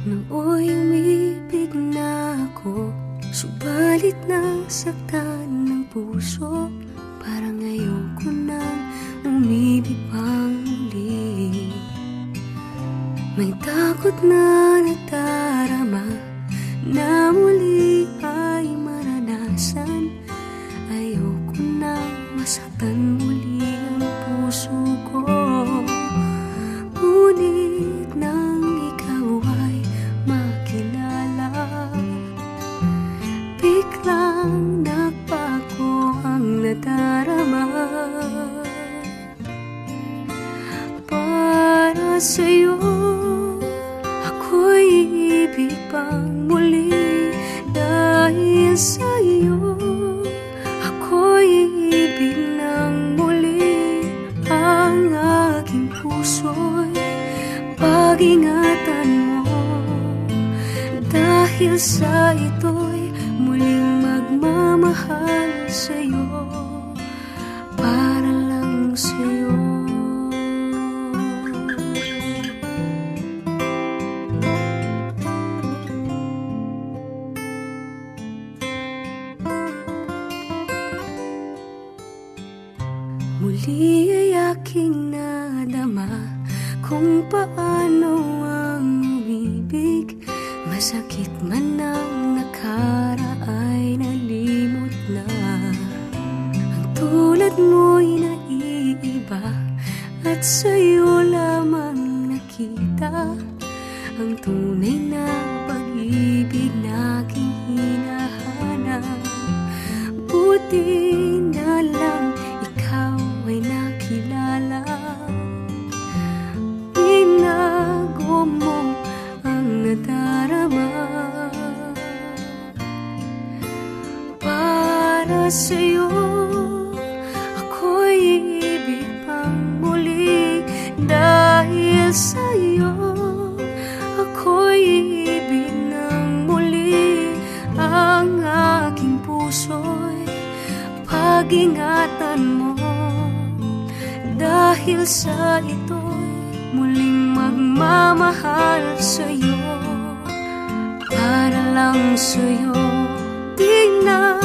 Nooy umibig na ako, subalit nasaktan ng puso. Parang ayoko nang umibig pang muli. May takot na nadarama na muli ay maranasan. Ayoko nang masaktan muli ang puso ko. Ngunit nang ikaw ay makilala, biglang nagbago ang nadarama. Para sa'yo ako'y ibig pang muli. Dahil sa'yo ako'y ibig ng muli. Ang aking puso'y pag-ingatan mo. Dahil sa ito'y muling magmamahal sa'yo, para lang sa'yo. Muli ay aking nadama kung paano ang umibig. Masakit man ang nakaraay, nalimot na. Ang tulad mo'y naiiba at sa'yo lamang nakita ang tunay na pag-ibig na aking hinahanap. Buti na lang ikaw ay nakilala. Binago mo ang nadarama. Para sa'yo ako'y ibig pang muli. Dahil sa'yo ako'y ibig ng muli. Ang aking puso'y pag-ingatan mo. Dahil sa ito'y muling magmamahal sa'yo, para lang sa'yo. Di na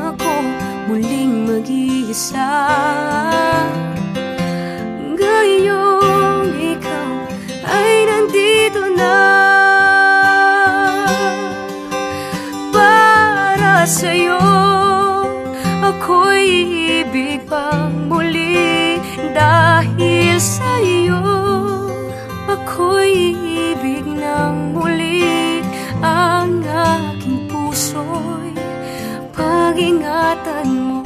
ako muling mag-iisa. Ngayong ikaw ay nandito na. Para sa'yo ako'y ibig pang muli. Dahil sa'yo ako'y ibig ng muli. Ang aking puso'y pag-ingatan mo.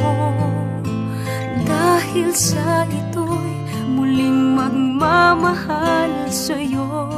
Dahil sa ito'y muling magmamahal sa'yo,